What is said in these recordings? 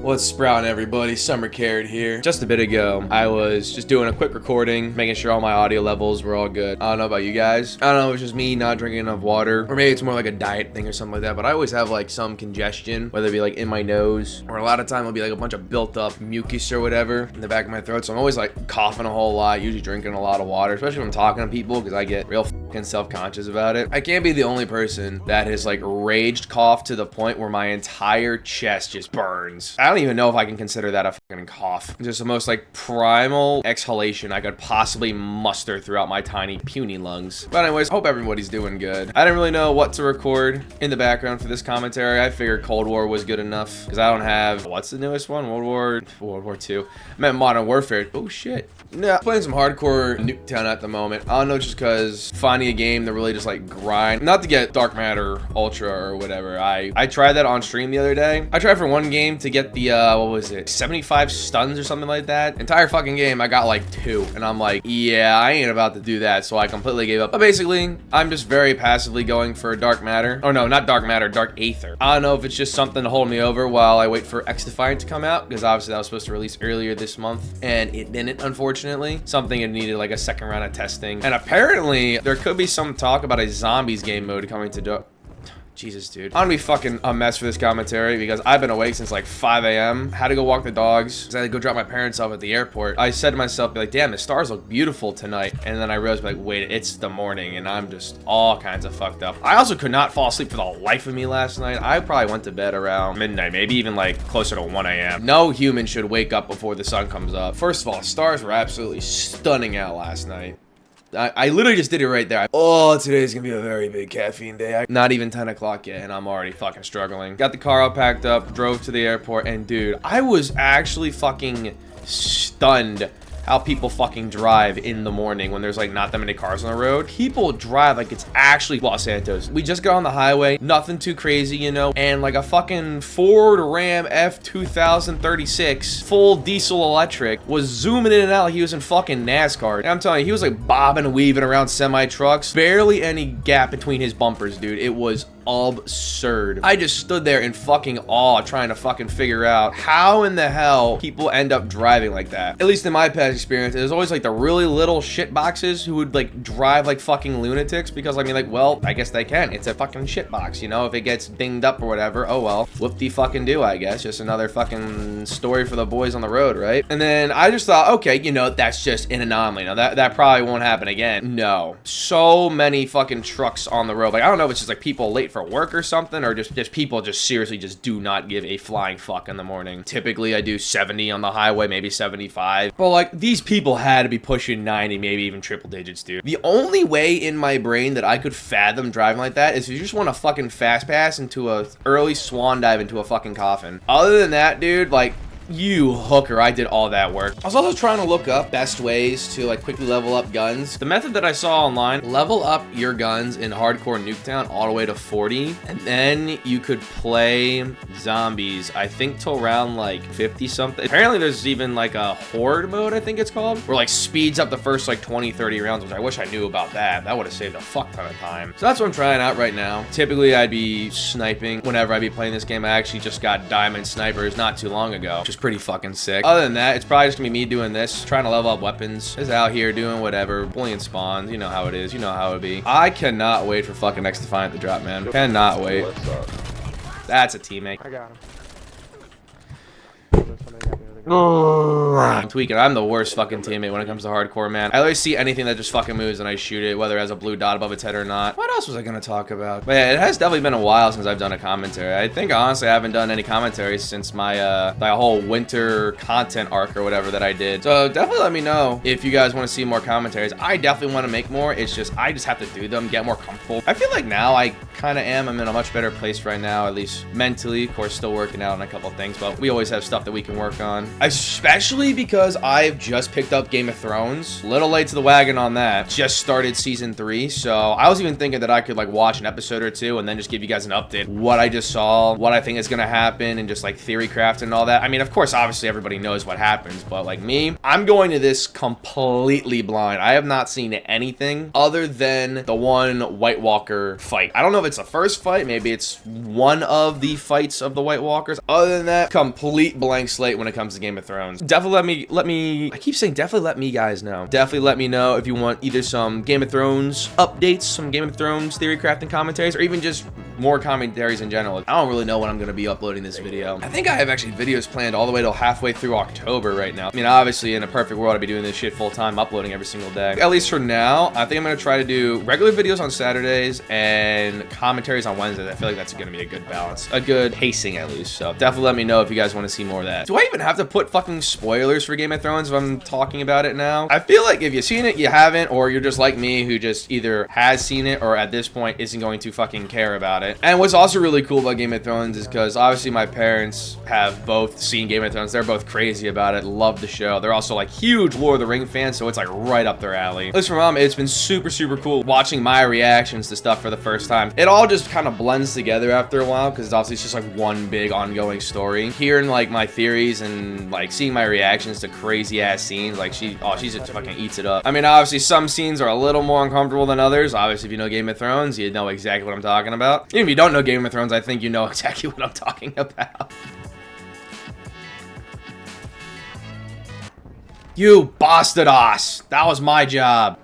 What's sprouting, everybody? Summer Carrot here. Just a bit ago, I was just doing a quick recording, making sure all my audio levels were all good. I don't know about you guys. I don't know if it's just me not drinking enough water, or maybe it's more like a diet thing or something like that, but I always have like some congestion, whether it be like in my nose, or a lot of time it'll be like a bunch of built up mucus or whatever in the back of my throat. So I'm always like coughing a whole lot, usually drinking a lot of water, especially when I'm talking to people, because I get real fucking self-conscious about it. I can't be the only person that has like raged cough to the point where my entire chest just burns. I don't even know if I can consider that a fucking cough. Just the most like primal exhalation I could possibly muster throughout my tiny puny lungs. But anyways, hope everybody's doing good. I didn't really know what to record in the background for this commentary. I figured Cold War was good enough because I don't have, what's the newest one? World War II. I meant Modern Warfare. Oh shit. Yeah, playing some hardcore Nuketown at the moment. I don't know, just because finding a game that really just like grind. Not to get Dark Matter Ultra or whatever. I tried that on stream the other day. I tried for one game to get the what was it, 75 stuns or something like that. Entire fucking game I got like 2, and I'm like, yeah, I ain't about to do that, so I completely gave up. But basically I'm just very passively going for Dark Matter. Oh no, not Dark Matter, Dark Aether. I don't know if it's just something to hold me over while I wait for XDefiant to come out, because obviously that was supposed to release earlier this month and it didn't, unfortunately. Something it needed like a second round of testing, and apparently there could be some talk about a zombies game mode coming to Jesus, dude. I'm gonna be fucking a mess for this commentary because I've been awake since like 5 a.m. Had to go walk the dogs. I had to go drop my parents off at the airport. I said to myself, like, damn, the stars look beautiful tonight. And then I realized, like, wait, it's the morning and I'm just all kinds of fucked up. I also could not fall asleep for the life of me last night. I probably went to bed around midnight, maybe even like closer to 1 a.m. No human should wake up before the sun comes up. First of all, stars were absolutely stunning out last night. I literally just did it right there. Oh, today's gonna be a very big caffeine day. Not even 10 o'clock yet, and I'm already fucking struggling. Got the car all packed up, drove to the airport, and dude, I was actually fucking stunned how people fucking drive in the morning when there's like not that many cars on the road. People drive like it's actually Los Santos. We just got on the highway, nothing too crazy, you know, and like a fucking Ford Ram F2036 full diesel electric was zooming in and out like he was in fucking NASCAR. And I'm telling you, he was like bobbing and weaving around semi trucks. Barely any gap between his bumpers, dude. It was absurd. I just stood there in fucking awe trying to fucking figure out how in the hell people end up driving like that. At least in my past experience, there's always like the really little shit boxes who would like drive like fucking lunatics, because I mean, like, well, I guess they can. It's a fucking shit box, you know? If it gets dinged up or whatever, oh well, whoop-de-fucking do, I guess. Just another fucking story for the boys on the road, right? And then I just thought, okay, you know, that's just an anomaly. Now that probably won't happen again. No. So many fucking trucks on the road. Like, I don't know if it's just like people late for work or something, or just people just seriously just do not give a flying fuck in the morning. Typically I do 70 on the highway, maybe 75, but like these people had to be pushing 90, maybe even triple digits, dude. The only way in my brain that I could fathom driving like that is if you just want to fucking fast pass into a early swan dive into a fucking coffin. Other than that, dude, like, you hooker, I did all that work. I was also trying to look up best ways to like quickly level up guns. The method that I saw online, level up your guns in hardcore Nuketown all the way to 40, and then you could play zombies, I think till around like 50 something. Apparently there's even like a horde mode, I think it's called, where like speeds up the first like 20, 30 rounds, which I wish I knew about that. That would have saved a fuck ton of time. So that's what I'm trying out right now. Typically I'd be sniping whenever I'd be playing this game. I actually just got diamond snipers not too long ago, which is pretty fucking sick. Other than that, it's probably just gonna be me doing this, trying to level up weapons, just out here doing whatever, bullying spawns. You know how it is, you know how it be. I cannot wait for fucking XDefiant to drop, man. Cannot wait. That's a teammate. I got him. I'm tweaking. I'm the worst fucking teammate when it comes to hardcore, man. I always see anything that just fucking moves and I shoot it, whether it has a blue dot above its head or not. What else was I gonna talk about? But yeah, it has definitely been a while since I've done a commentary. I think honestly I haven't done any commentaries since my whole winter content arc or whatever that I did. So definitely let me know if you guys want to see more commentaries. I definitely want to make more. It's just I just have to do them, get more comfortable. I feel like now I kind of am. I'm in a much better place right now, at least mentally. Of course, still working out on a couple things, but we always have stuff that we can work on. I especially Mostly because I've just picked up Game of Thrones. A little late to the wagon on that. Just started season 3, so I was even thinking that I could like watch an episode or two and then just give you guys an update. What I just saw, what I think is gonna happen, and just like theory craft and all that. I mean, of course, obviously everybody knows what happens, but like me, I'm going to this completely blind. I have not seen anything other than the one White Walker fight. I don't know if it's the first fight, maybe it's one of the fights of the White Walkers. Other than that, complete blank slate when it comes to Game of Thrones. Definitely let me, I keep saying definitely let me guys know. Definitely let me know if you want either some Game of Thrones updates, some Game of Thrones theory crafting commentaries, or even just more commentaries in general. I don't really know when I'm going to be uploading this video. I think I have actually videos planned all the way till halfway through October right now. I mean, obviously in a perfect world, I'd be doing this shit full time, uploading every single day. At least for now, I think I'm going to try to do regular videos on Saturdays and commentaries on Wednesdays. I feel like that's going to be a good balance, a good pacing at least. So definitely let me know if you guys want to see more of that. Do I even have to put fucking spoilers for Game of Thrones if I'm talking about it now? I feel like if you've seen it, you haven't, or you're just like me who just either has seen it or at this point isn't going to fucking care about it. And what's also really cool about Game of Thrones is because obviously my parents have both seen Game of Thrones. They're both crazy about it, love the show. They're also like huge Lord of the Rings fans, so it's like right up their alley. At least for mom, it's been super, super cool watching my reactions to stuff for the first time. It all just kind of blends together after a while because obviously it's just like one big ongoing story. Hearing like my theories and like seeing my reactions to crazy ass scenes, like she just fucking eats it up. I mean, obviously some scenes are a little more uncomfortable than others. Obviously, if you know Game of Thrones, you know exactly what I'm talking about. Even if you don't know Game of Thrones, I think you know exactly what I'm talking about. You bastardos! That was my job.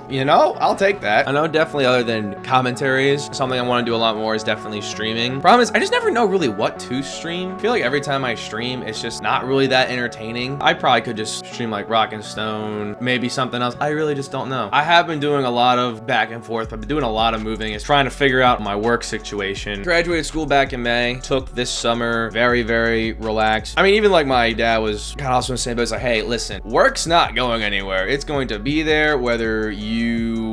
You know, I'll take that. I know definitely other than commentaries, something I want to do a lot more is definitely streaming. Problem is, I just never know really what to stream. I feel like every time I stream, it's just not really that entertaining. I probably could just stream like Rock and Stone, maybe something else. I really just don't know. I have been doing a lot of back and forth. I've been doing a lot of moving. It's trying to figure out my work situation. Graduated school back in May. Took this summer very, very relaxed. I mean, even like my dad was kind of also saying, but it's like, hey, listen, work's not going anywhere. It's going to be there whether you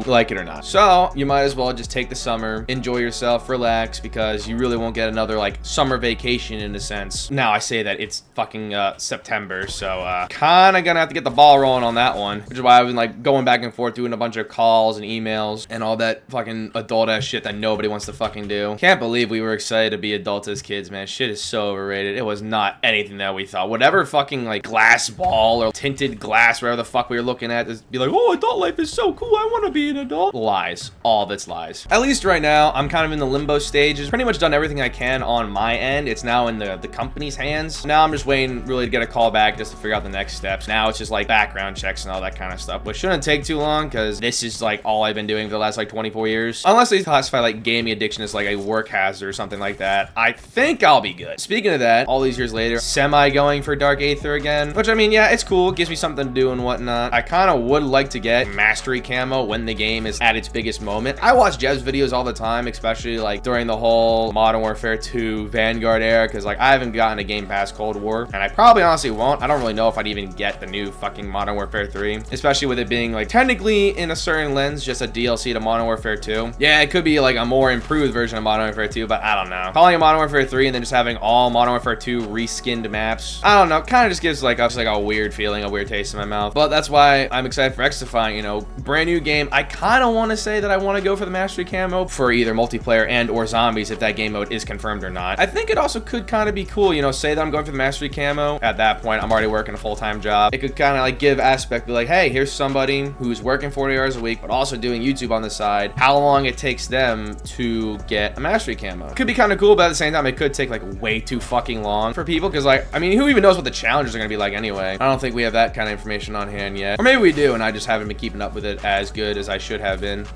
like it or not. So you might as well just take the summer, enjoy yourself, relax, because you really won't get another like summer vacation in a sense. Now I say that it's fucking September, so kind of gonna have to get the ball rolling on that one, which is why I've been like going back and forth doing a bunch of calls and emails and all that fucking adult ass shit that nobody wants to fucking do. Can't believe we were excited to be adults as kids, man. Shit is so overrated. It was not anything that we thought. Whatever fucking like glass ball or tinted glass, whatever the fuck we were looking at, just be like, oh, adult life is so cool, I want to be an adult. Lies. All that's lies. At least right now, I'm kind of in the limbo stages. Pretty much done everything I can on my end. It's now in the company's hands. Now I'm just waiting really to get a call back just to figure out the next steps. Now it's just like background checks and all that kind of stuff, which shouldn't take too long because this is like all I've been doing for the last like 24 years. Unless they classify like gaming addiction as like a work hazard or something like that, I think I'll be good. Speaking of that, all these years later, semi going for Dark Aether again, which I mean, yeah, it's cool. It gives me something to do and whatnot. I kind of would like to get Mastery Camo when the game is at its biggest moment. I watch Jeb's videos all the time, especially like during the whole Modern Warfare 2 Vanguard era, because like I haven't gotten a game past Cold War, and I probably honestly won't. I don't really know if I'd even get the new fucking Modern Warfare 3, especially with it being like technically in a certain lens just a DLC to Modern Warfare 2. Yeah, it could be like a more improved version of Modern Warfare 2, but I don't know. Calling it Modern Warfare 3 and then just having all Modern Warfare 2 reskinned maps, I don't know, kind of just gives like a weird feeling, a weird taste in my mouth. But that's why I'm excited for X-Define, you know, brand new game. I kind of want to say that I want to go for the Mastery Camo for either multiplayer and or zombies if that game mode is confirmed or not. I think it also could kind of be cool, you know, say that I'm going for the Mastery Camo. At that point, I'm already working a full-time job. It could kind of like give aspect, be like, hey, here's somebody who's working 40 hours a week, but also doing YouTube on the side. How long it takes them to get a Mastery Camo. Could be kind of cool, but at the same time, it could take like way too fucking long for people, because like, I mean, who even knows what the challenges are going to be like anyway? I don't think we have that kind of information on hand yet. Or maybe we do, and I just haven't been keeping up with it as good as I should have been.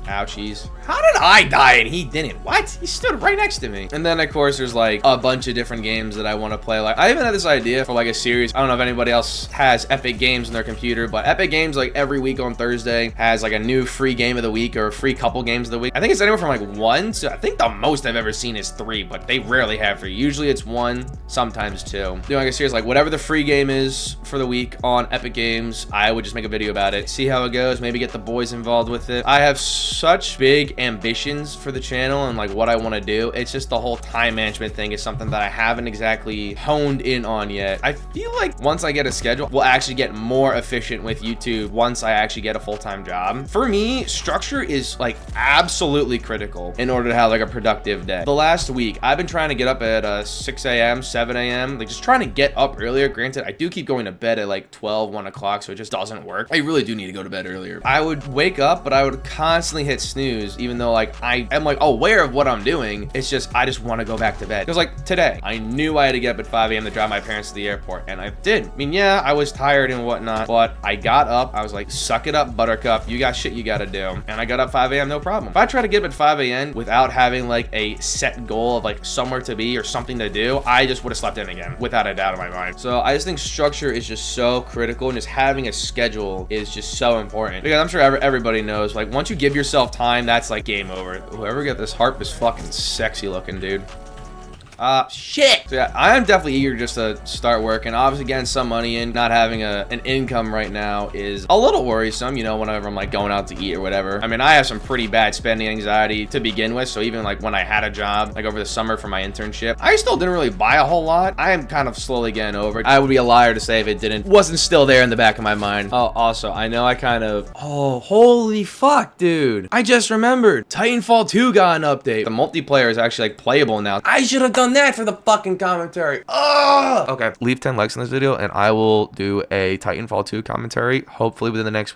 Ouchies. How did I die and he didn't? What? He stood right next to me. And then of course there's like a bunch of different games that I want to play. Like I even had this idea for like a series. I don't know if anybody else has Epic Games on their computer, but Epic Games like every week on Thursday has like a new free game of the week or a free couple games of the week. I think it's anywhere from like 1 to, I think the most I've ever seen is 3, but they rarely have 3. Usually it's 1, sometimes 2. Doing like a series like whatever the free game is for the week on Epic Games, I would just make a video about it, see how it goes, maybe get the boys involved with it. I have such big ambitions for the channel and like what I want to do. It's just the whole time management thing is something that I haven't exactly honed in on yet. I feel like once I get a schedule, we'll actually get more efficient with YouTube once I actually get a full-time job. For me, structure is like absolutely critical in order to have like a productive day. The last week, I've been trying to get up at 6 a.m., 7 a.m., like just trying to get up earlier. Granted, I do keep going to bed at like 12, 1 o'clock, so it just doesn't work. I really do need to go to bed earlier. I would wake up, but I would constantly hit snooze, even though like I am like aware of what I'm doing. It's just, I just want to go back to bed. Because like today, I knew I had to get up at 5 a.m. to drive my parents to the airport, and I did. I mean, yeah, I was tired and whatnot, but I got up. I was like, suck it up, Buttercup. You got shit you got to do. And I got up 5 a.m., no problem. If I try to get up at 5 a.m. without having like a set goal of like somewhere to be or something to do, I just would have slept in again, without a doubt in my mind. So I just think structure is just so critical, and just having a schedule is just so important, because I'm sure everybody knows, like once you give yourself time, that's like game over. Whoever got this harp is fucking sexy looking, dude. Shit. So yeah, I am definitely eager just to start working. Obviously getting some money in, not having an income right now is a little worrisome, you know, whenever I'm like going out to eat or whatever. I mean, I have some pretty bad spending anxiety to begin with, so even like when I had a job, like over the summer for my internship, I still didn't really buy a whole lot. I am kind of slowly getting over it. I would be a liar to say if it wasn't still there in the back of my mind. Oh, also, I know I kind of, oh, holy fuck, dude. I just remembered, Titanfall 2 got an update. The multiplayer is actually like playable now. I should have done that for the fucking commentary. Okay, leave 10 likes on this video and I will do a Titanfall 2 commentary hopefully within the next week.